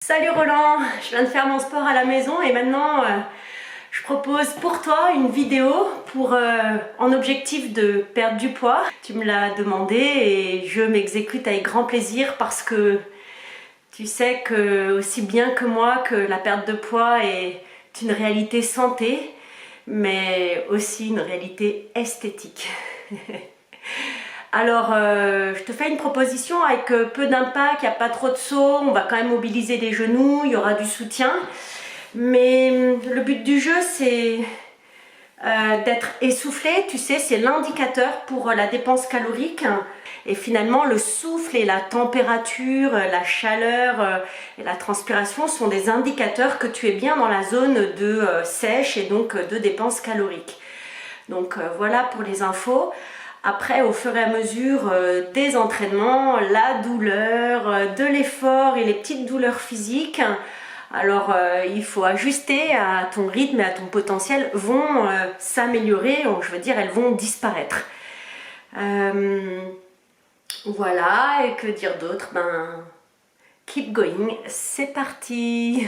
Salut Roland, je viens de faire mon sport à la maison et maintenant je propose pour toi une vidéo pour en objectif de perdre du poids. Tu me l'as demandé et je m'exécute avec grand plaisir parce que tu sais que aussi bien que moi que la perte de poids est une réalité santé mais aussi une réalité esthétique. Alors, je te fais une proposition avec peu d'impact, il n'y a pas trop de sauts, on va quand même mobiliser les genoux, il y aura du soutien. Mais le but du jeu, c'est d'être essoufflé, tu sais, c'est l'indicateur pour la dépense calorique. Et finalement, le souffle et la température, la chaleur et la transpiration sont des indicateurs que tu es bien dans la zone de sèche et donc de dépense calorique. Donc voilà pour les infos. Après, au fur et à mesure des entraînements, la douleur, de l'effort et les petites douleurs physiques, alors il faut ajuster à ton rythme et à ton potentiel, vont s'améliorer, je veux dire, elles vont disparaître. Voilà, et que dire d'autre? Ben, keep going, c'est parti!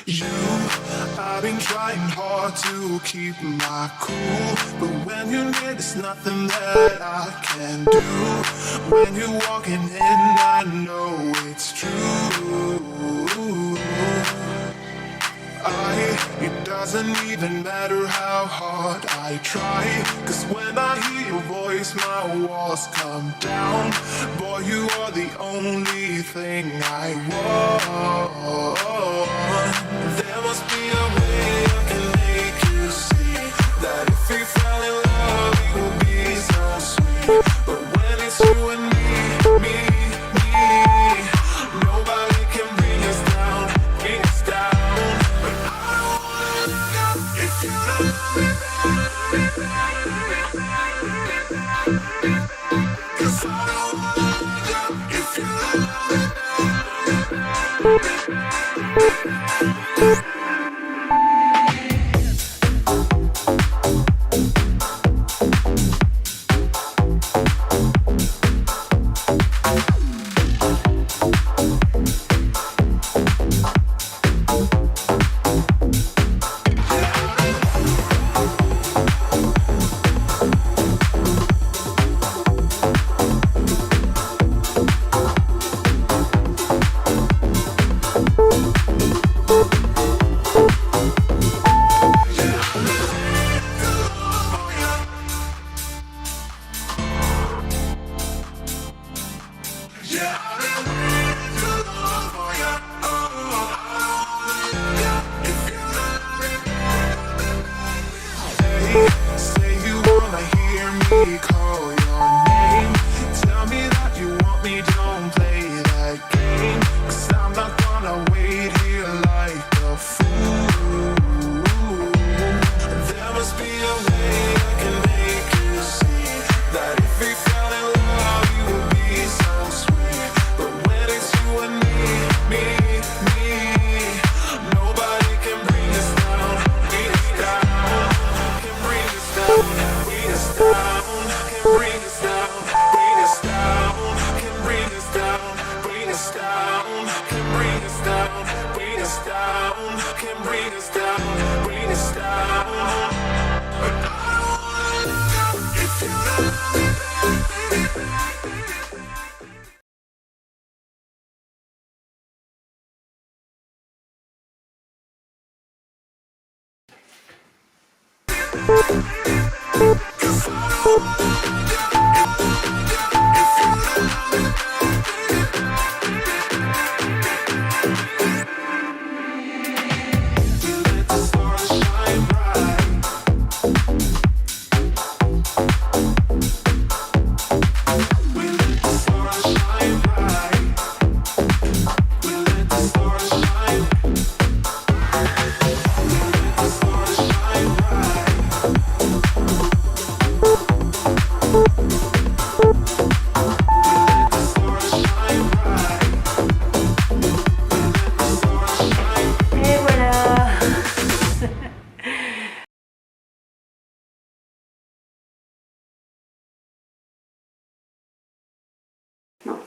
You, I've been trying hard to keep my cool, but when you're near, there's nothing that I can do. When you're walking in, I know it's true. It doesn't even matter how hard I try, 'cause when I hear your voice, my walls come down. Boy, you are the only thing I want. There must be a way I can make you see that if we fell in love, it would be so sweet. But when it's you and me, nobody can bring us down, bring us down. If you love me, 'cause I don't want you. If you love me, say you wanna hear me call your name. Tell me that you want me, don't play that game. 'Cause I'm not gonna wait here like a fool. There must be a way I can make you see that if we fell in love, you would be so sweet. But when it's you and me, nobody can bring us down, bring us down. Bring us down, bring us down, can bring us down, bring us down, can bring us down, bring us down, can bring us down, bring us down, can bring us down, bring us down. But I don't wanna if you love me, Et voilà. Non.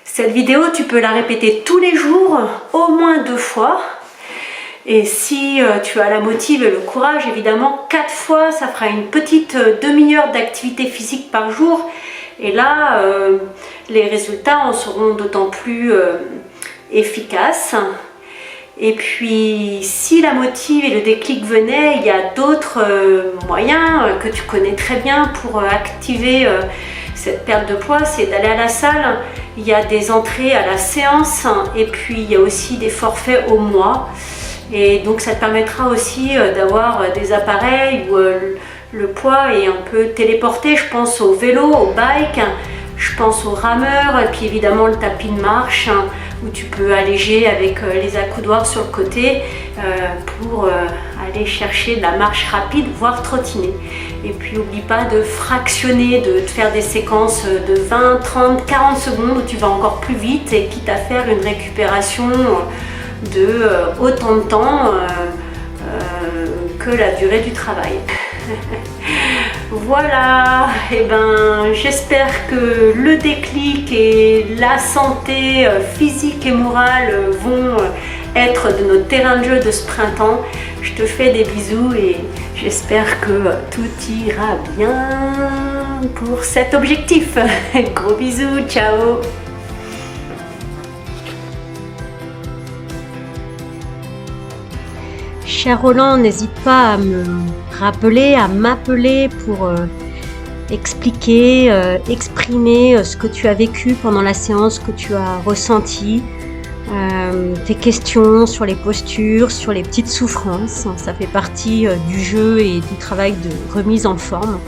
Cette vidéo, tu peux la répéter tous les jours, au moins 2 fois. Et si tu as la motive et le courage, évidemment, 4 fois, ça fera une petite demi-heure d'activité physique par jour. Et là, les résultats en seront d'autant plus efficaces. Et puis, si la motive et le déclic venaient, il y a d'autres moyens que tu connais très bien pour activer cette perte de poids, c'est d'aller à la salle. Il y a des entrées à la séance et puis il y a aussi des forfaits au mois. Et donc ça te permettra aussi d'avoir des appareils où le poids est un peu téléporté. Je pense au vélo, au bike, je pense au rameur et puis évidemment le tapis de marche où tu peux alléger avec les accoudoirs sur le côté pour aller chercher de la marche rapide, voire trottiner. Et puis n'oublie pas de fractionner, de te faire des séquences de 20, 30, 40 secondes où tu vas encore plus vite et quitte à faire une récupération de autant de temps que la durée du travail. Voilà, et ben j'espère que le déclic et la santé physique et morale vont être de notre terrain de jeu de ce printemps. Je te fais des bisous et j'espère que tout ira bien pour cet objectif. Gros bisous, ciao. Cher Roland, n'hésite pas à me rappeler, à m'appeler pour expliquer, exprimer ce que tu as vécu pendant la séance, ce que tu as ressenti, tes questions sur les postures, sur les petites souffrances. Ça fait partie du jeu et du travail de remise en forme.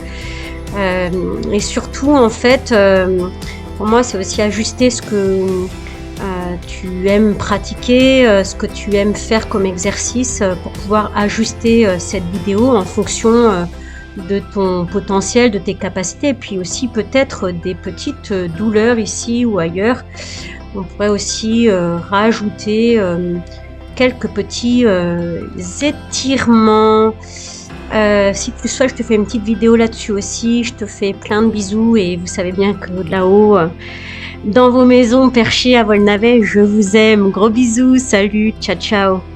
Et surtout, en fait, pour moi, c'est aussi ajuster ce que tu aimes pratiquer, ce que tu aimes faire comme exercice pour pouvoir ajuster cette vidéo en fonction de ton potentiel, de tes capacités et puis aussi peut-être des petites douleurs ici ou ailleurs. On pourrait aussi rajouter quelques petits étirements. Si tu le souhaites, je te fais une petite vidéo là-dessus aussi. Je te fais plein de bisous et vous savez bien que là-haut, dans vos maisons perchées à vol navet, je vous aime. Gros bisous, salut, ciao ciao.